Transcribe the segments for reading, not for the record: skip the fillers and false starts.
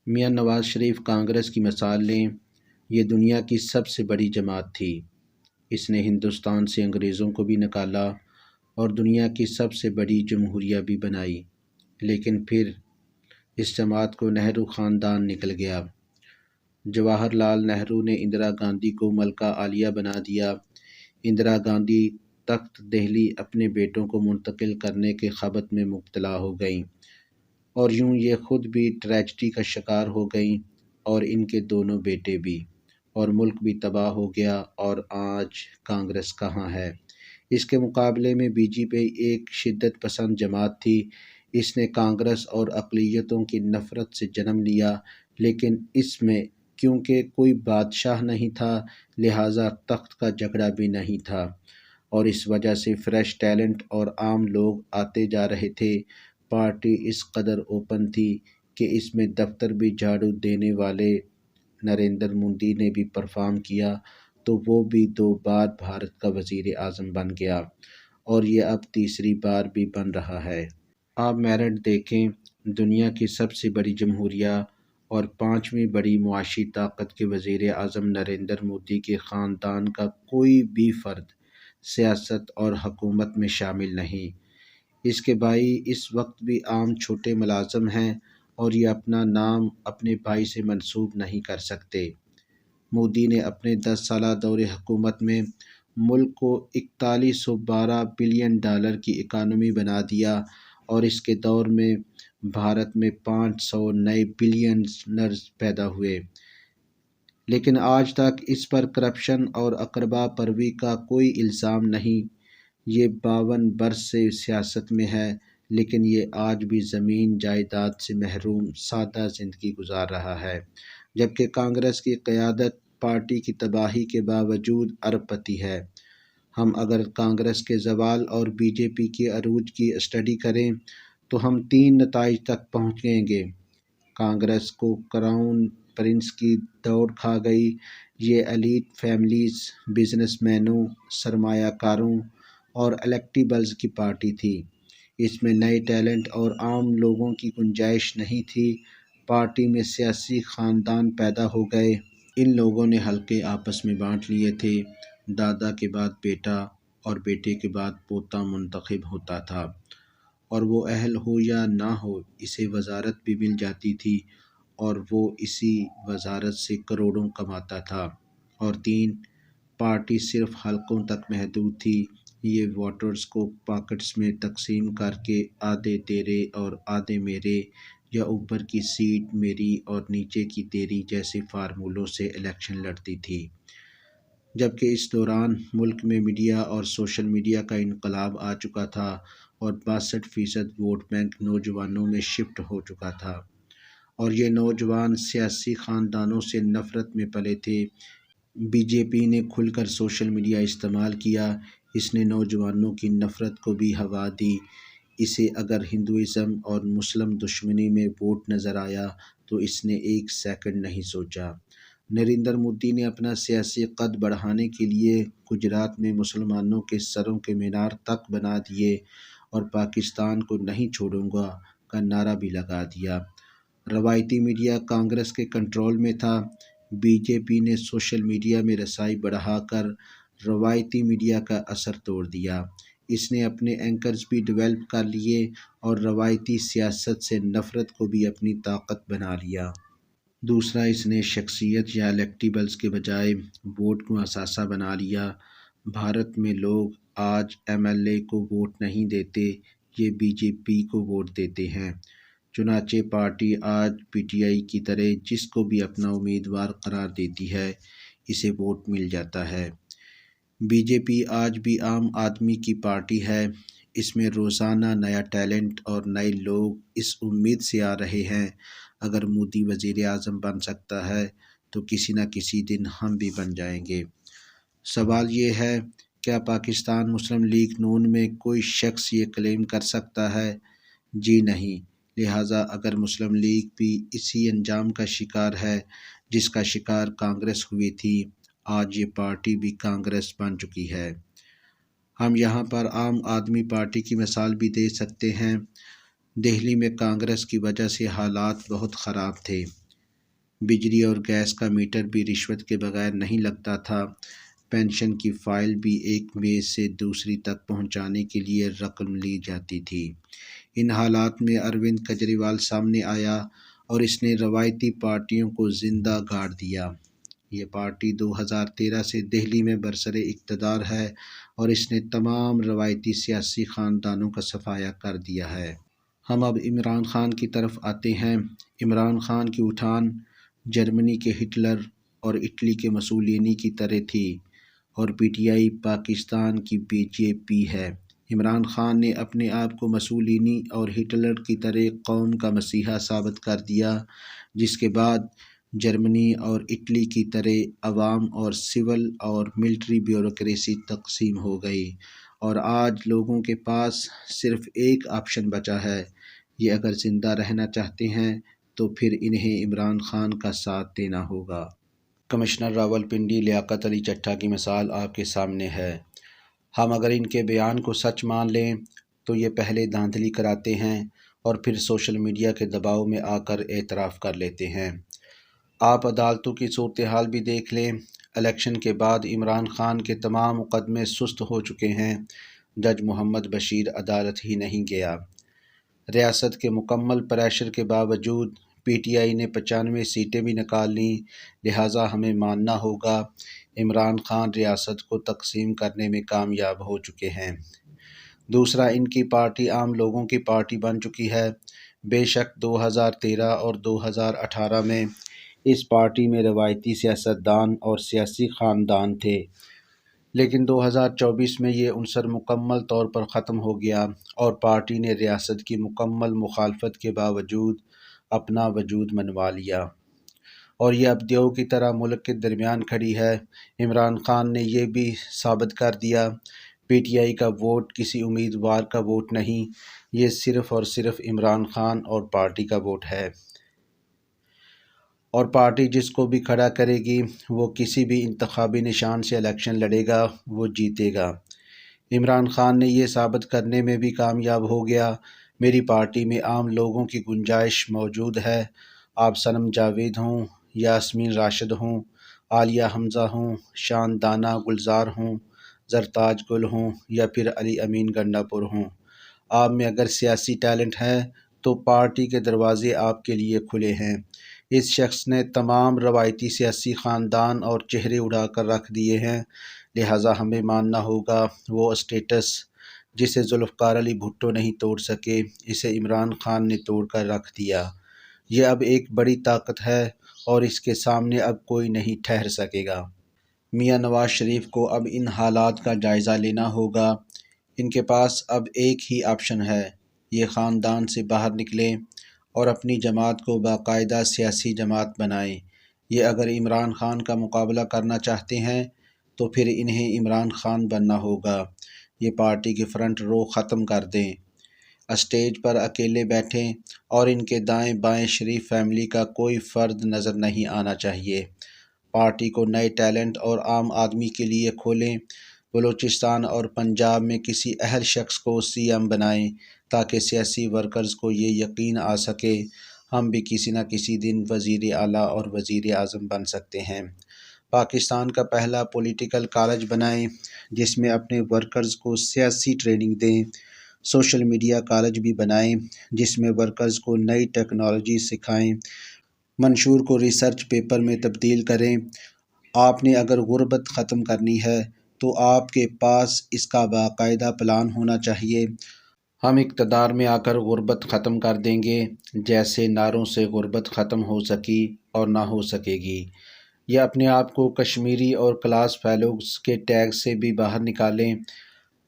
میاں نواز شریف کانگریس کی مثال لیں۔ یہ دنیا کی سب سے بڑی جماعت تھی۔ اس نے ہندوستان سے انگریزوں کو بھی نکالا اور دنیا کی سب سے بڑی جمہوریہ بھی بنائی، لیکن پھر اس جماعت کو نہرو خاندان نکل گیا۔ جواہر لال نہرو نے اندرا گاندھی کو ملکہ عالیہ بنا دیا۔ اندرا گاندھی تخت دہلی اپنے بیٹوں کو منتقل کرنے کے خبت میں مبتلا ہو گئیں، اور یوں یہ خود بھی ٹریجڈی کا شکار ہو گئیں اور ان کے دونوں بیٹے بھی، اور ملک بھی تباہ ہو گیا۔ اور آج کانگریس کہاں ہے؟ اس کے مقابلے میں بی جے پی ایک شدت پسند جماعت تھی۔ اس نے کانگریس اور اقلیتوں کی نفرت سے جنم لیا، لیکن اس میں کیونکہ کوئی بادشاہ نہیں تھا، لہٰذا تخت کا جھگڑا بھی نہیں تھا، اور اس وجہ سے فریش ٹیلنٹ اور عام لوگ آتے جا رہے تھے۔ پارٹی اس قدر اوپن تھی کہ اس میں دفتر بھی جھاڑو دینے والے نریندر مودی نے بھی پرفارم کیا، تو وہ بھی 2 بار بھارت کا وزیر اعظم بن گیا، اور یہ اب تیسری بار بھی بن رہا ہے۔ آپ میرٹ دیکھیں، دنیا کی سب سے بڑی جمہوریہ اور 5ویں بڑی معاشی طاقت کے وزیر اعظم نریندر مودی کے خاندان کا کوئی بھی فرد سیاست اور حکومت میں شامل نہیں۔ اس کے بھائی اس وقت بھی عام چھوٹے ملازم ہیں، اور یہ اپنا نام اپنے بھائی سے منسوب نہیں کر سکتے۔ مودی نے اپنے 10 سالہ دور حکومت میں ملک کو $4112 بلین کی اکانومی بنا دیا، اور اس کے دور میں بھارت میں 500 نئے بلینئرز پیدا ہوئے، لیکن آج تک اس پر کرپشن اور اقربا پروری کا کوئی الزام نہیں۔ یہ 52 برس سے سیاست میں ہے، لیکن یہ آج بھی زمین جائیداد سے محروم سادہ زندگی گزار رہا ہے، جبکہ کانگریس کی قیادت پارٹی کی تباہی کے باوجود ارب پتی ہے۔ ہم اگر کانگریس کے زوال اور بی جے پی کے عروج کی اسٹڈی کریں تو ہم 3 نتائج تک پہنچیں گے۔ کانگریس کو کراؤن پرنس کی دوڑ کھا گئی۔ یہ ایلیٹ فیملیز، بزنس مینوں، سرمایہ کاروں اور الیکٹیبلز کی پارٹی تھی۔ اس میں نئے ٹیلنٹ اور عام لوگوں کی گنجائش نہیں تھی۔ پارٹی میں سیاسی خاندان پیدا ہو گئے۔ ان لوگوں نے حلقے آپس میں بانٹ لیے تھے۔ دادا کے بعد بیٹا اور بیٹے کے بعد پوتا منتخب ہوتا تھا، اور وہ اہل ہو یا نہ ہو اسے وزارت بھی مل جاتی تھی، اور وہ اسی وزارت سے کروڑوں کماتا تھا۔ اور 3، پارٹی صرف حلقوں تک محدود تھی۔ یہ ووٹرز کو پاکٹس میں تقسیم کر کے آدھے تیرے اور آدھے میرے، یا اوپر کی سیٹ میری اور نیچے کی تیری جیسے فارمولوں سے الیکشن لڑتی تھی۔ جبکہ اس دوران ملک میں میڈیا اور سوشل میڈیا کا انقلاب آ چکا تھا، اور 62% ووٹ بینک نوجوانوں میں شفٹ ہو چکا تھا، اور یہ نوجوان سیاسی خاندانوں سے نفرت میں پلے تھے۔ بی جے پی نے کھل کر سوشل میڈیا استعمال کیا۔ اس نے نوجوانوں کی نفرت کو بھی ہوا دی۔ اسے اگر ہندوازم اور مسلم دشمنی میں ووٹ نظر آیا تو اس نے 1 سیکنڈ نہیں سوچا۔ نریندر مودی نے اپنا سیاسی قد بڑھانے کے لیے گجرات میں مسلمانوں کے سروں کے مینار تک بنا دیے، اور پاکستان کو نہیں چھوڑوں گا کا نعرہ بھی لگا دیا۔ روایتی میڈیا کانگریس کے کنٹرول میں تھا۔ بی جے پی نے سوشل میڈیا میں رسائی بڑھا کر روایتی میڈیا کا اثر توڑ دیا۔ اس نے اپنے اینکرز بھی ڈیولپ کر لیے، اور روایتی سیاست سے نفرت کو بھی اپنی طاقت بنا لیا۔ دوسرا، اس نے شخصیت یا الیکٹیبلز کے بجائے ووٹ کو اثاثہ بنا لیا۔ بھارت میں لوگ آج ایم ایل اے کو ووٹ نہیں دیتے، یہ بی جے پی کو ووٹ دیتے ہیں۔ چنانچہ پارٹی آج پی ٹی آئی کی طرح جس کو بھی اپنا امیدوار قرار دیتی ہے، اسے ووٹ مل جاتا ہے۔ بی جے پی آج بھی عام آدمی کی پارٹی ہے۔ اس میں روزانہ نیا ٹیلنٹ اور نئے لوگ اس امید سے آ رہے ہیں، اگر مودی وزیر اعظم بن سکتا ہے تو کسی نہ کسی دن ہم بھی بن جائیں گے۔ سوال یہ ہے، کیا پاکستان مسلم لیگ نون میں کوئی شخص یہ کلیم کر سکتا ہے؟ جی نہیں۔ لہٰذا اگر مسلم لیگ بھی اسی انجام کا شکار ہے جس کا شکار کانگریس ہوئی تھی، آج یہ پارٹی بھی کانگریس بن چکی ہے۔ ہم یہاں پر عام آدمی پارٹی کی مثال بھی دے سکتے ہیں۔ دہلی میں کانگریس کی وجہ سے حالات بہت خراب تھے۔ بجلی اور گیس کا میٹر بھی رشوت کے بغیر نہیں لگتا تھا، پینشن کی فائل بھی ایک میز سے دوسری تک پہنچانے کے لیے رقم لی جاتی تھی۔ ان حالات میں اروند کیجریوال سامنے آیا اور اس نے روایتی پارٹیوں کو زندہ گاڑ دیا۔ یہ پارٹی 2013 سے دہلی میں برسر اقتدار ہے اور اس نے تمام روایتی سیاسی خاندانوں کا صفایا کر دیا ہے۔ ہم اب عمران خان کی طرف آتے ہیں۔ عمران خان کی اٹھان جرمنی کے ہٹلر اور اٹلی کے مسولینی کی طرح تھی اور پی ٹی آئی پاکستان کی بی جے پی ہے۔ عمران خان نے اپنے آپ کو مسولینی اور ہٹلر کی طرح قوم کا مسیحا ثابت کر دیا، جس کے بعد جرمنی اور اٹلی کی طرح عوام اور سول اور ملٹری بیوروکریسی تقسیم ہو گئی اور آج لوگوں کے پاس صرف ایک آپشن بچا ہے۔ یہ اگر زندہ رہنا چاہتے ہیں تو پھر انہیں عمران خان کا ساتھ دینا ہوگا۔ کمشنر راولپنڈی لیاقت علی چٹھا کی مثال آپ کے سامنے ہے۔ ہم اگر ان کے بیان کو سچ مان لیں تو یہ پہلے دھاندلی کراتے ہیں اور پھر سوشل میڈیا کے دباؤ میں آ کر اعتراف کر لیتے ہیں۔ آپ عدالتوں کی صورتحال بھی دیکھ لیں۔ الیکشن کے بعد عمران خان کے تمام مقدمے سست ہو چکے ہیں۔ جج محمد بشیر عدالت ہی نہیں گیا۔ ریاست کے مکمل پریشر کے باوجود پی ٹی آئی نے 95 سیٹیں بھی نکال لیں، لہٰذا ہمیں ماننا ہوگا عمران خان ریاست کو تقسیم کرنے میں کامیاب ہو چکے ہیں۔ دوسرا، ان کی پارٹی عام لوگوں کی پارٹی بن چکی ہے۔ بے شک 2013 اور 2018 میں اس پارٹی میں روایتی سیاستدان اور سیاسی خاندان تھے، لیکن 2024 میں یہ عنصر مکمل طور پر ختم ہو گیا اور پارٹی نے ریاست کی مکمل مخالفت کے باوجود اپنا وجود منوا لیا اور یہ اب دیو کی طرح ملک کے درمیان کھڑی ہے۔ عمران خان نے یہ بھی ثابت کر دیا، پی ٹی آئی کا ووٹ کسی امیدوار کا ووٹ نہیں، یہ صرف اور صرف عمران خان اور پارٹی کا ووٹ ہے اور پارٹی جس کو بھی کھڑا کرے گی وہ کسی بھی انتخابی نشان سے الیکشن لڑے گا، وہ جیتے گا۔ عمران خان نے یہ ثابت کرنے میں بھی کامیاب ہو گیا، میری پارٹی میں عام لوگوں کی گنجائش موجود ہے، آپ صنم جاوید ہوں، یاسمین راشد ہوں، عالیہ حمزہ ہوں، شاندانہ گلزار ہوں، زرتاج گل ہوں یا پھر علی امین گنڈا پور ہوں، آپ میں اگر سیاسی ٹیلنٹ ہے تو پارٹی کے دروازے آپ کے لیے کھلے ہیں۔ اس شخص نے تمام روایتی سیاسی خاندان اور چہرے اڑا کر رکھ دیے ہیں، لہٰذا ہمیں ماننا ہوگا وہ اسٹیٹس جسے ذوالفقار علی بھٹو نہیں توڑ سکے، اسے عمران خان نے توڑ کر رکھ دیا۔ یہ اب ایک بڑی طاقت ہے اور اس کے سامنے اب کوئی نہیں ٹھہر سکے گا۔ میاں نواز شریف کو اب ان حالات کا جائزہ لینا ہوگا۔ ان کے پاس اب ایک ہی آپشن ہے، یہ خاندان سے باہر نکلیں اور اپنی جماعت کو باقاعدہ سیاسی جماعت بنائیں۔ یہ اگر عمران خان کا مقابلہ کرنا چاہتے ہیں تو پھر انہیں عمران خان بننا ہوگا۔ یہ پارٹی کی فرنٹ رو ختم کر دیں، اسٹیج پر اکیلے بیٹھیں اور ان کے دائیں بائیں شریف فیملی کا کوئی فرد نظر نہیں آنا چاہیے۔ پارٹی کو نئے ٹیلنٹ اور عام آدمی کے لیے کھولیں، بلوچستان اور پنجاب میں کسی اہل شخص کو سی ایم بنائیں تاکہ سیاسی ورکرز کو یہ یقین آ سکے ہم بھی کسی نہ کسی دن وزیر اعلیٰ اور وزیر اعظم بن سکتے ہیں۔ پاکستان کا پہلا پولیٹیکل کالج بنائیں جس میں اپنے ورکرز کو سیاسی ٹریننگ دیں۔ سوشل میڈیا کالج بھی بنائیں جس میں ورکرز کو نئی ٹیکنالوجی سکھائیں، منشور کو ریسرچ پیپر میں تبدیل کریں۔ آپ نے اگر غربت ختم کرنی ہے تو آپ کے پاس اس کا باقاعدہ پلان ہونا چاہیے۔ ہم اقتدار میں آ کر غربت ختم کر دیں گے، جیسے نعروں سے غربت ختم ہو سکی اور نہ ہو سکے گی۔ یہ اپنے آپ کو کشمیری اور کلاس فیلوز کے ٹیگ سے بھی باہر نکالیں۔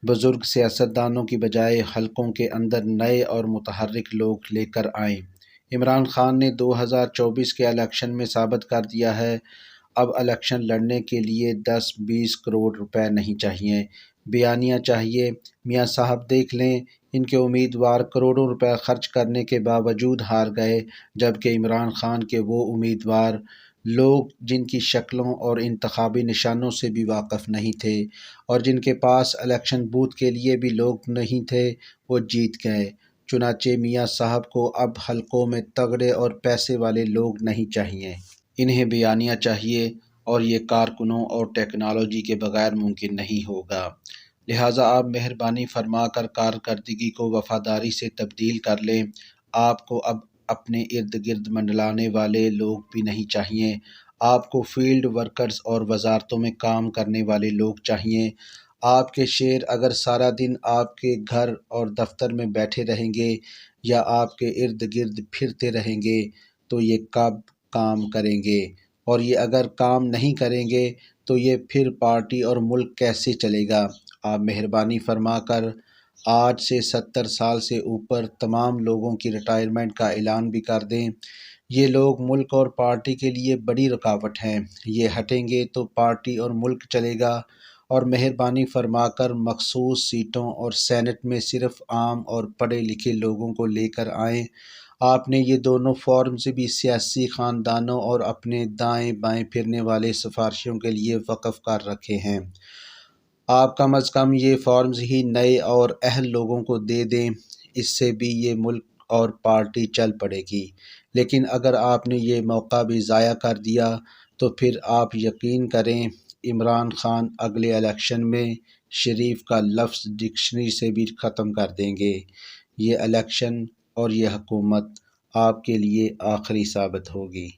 بزرگ سیاستدانوں کی بجائے حلقوں کے اندر نئے اور متحرک لوگ لے کر آئیں۔ عمران خان نے 2024 کے الیکشن میں ثابت کر دیا ہے، اب الیکشن لڑنے کے لیے 10-20 کروڑ روپے نہیں چاہیے، بیانیہ چاہیے۔ میاں صاحب دیکھ لیں، ان کے امیدوار کروڑوں روپے خرچ کرنے کے باوجود ہار گئے، جبکہ عمران خان کے وہ امیدوار لوگ جن کی شکلوں اور انتخابی نشانوں سے بھی واقف نہیں تھے اور جن کے پاس الیکشن بوتھ کے لیے بھی لوگ نہیں تھے، وہ جیت گئے۔ چنانچہ میاں صاحب کو اب حلقوں میں تگڑے اور پیسے والے لوگ نہیں چاہیے۔ انہیں بیانیہ چاہیے اور یہ کارکنوں اور ٹیکنالوجی کے بغیر ممکن نہیں ہوگا۔ لہٰذا آپ مہربانی فرما کر کارکردگی کو وفاداری سے تبدیل کر لیں۔ آپ کو اب اپنے ارد گرد منڈلانے والے لوگ بھی نہیں چاہیے، آپ کو فیلڈ ورکرز اور وزارتوں میں کام کرنے والے لوگ چاہیے۔ آپ کے شیر اگر سارا دن آپ کے گھر اور دفتر میں بیٹھے رہیں گے یا آپ کے ارد گرد پھرتے رہیں گے تو یہ کب کام کریں گے؟ اور یہ اگر کام نہیں کریں گے تو یہ پھر پارٹی اور ملک کیسے چلے گا؟ آپ مہربانی فرما کر آج سے 70 سال سے اوپر تمام لوگوں کی ریٹائرمنٹ کا اعلان بھی کر دیں۔ یہ لوگ ملک اور پارٹی کے لیے بڑی رکاوٹ ہیں، یہ ہٹیں گے تو پارٹی اور ملک چلے گا۔ اور مہربانی فرما کر مخصوص سیٹوں اور سینٹ میں صرف عام اور پڑھے لکھے لوگوں کو لے کر آئیں۔ آپ نے یہ دونوں فارمز بھی سیاسی خاندانوں اور اپنے دائیں بائیں پھرنے والے سفارشیوں کے لیے وقف کر رکھے ہیں۔ آپ کم از کم یہ فارمز ہی نئے اور اہل لوگوں کو دے دیں، اس سے بھی یہ ملک اور پارٹی چل پڑے گی۔ لیکن اگر آپ نے یہ موقع بھی ضائع کر دیا تو پھر آپ یقین کریں عمران خان اگلے الیکشن میں شریف کا لفظ ڈکشنری سے بھی ختم کر دیں گے۔ یہ الیکشن اور یہ حکومت آپ کے لیے آخری ثابت ہوگی۔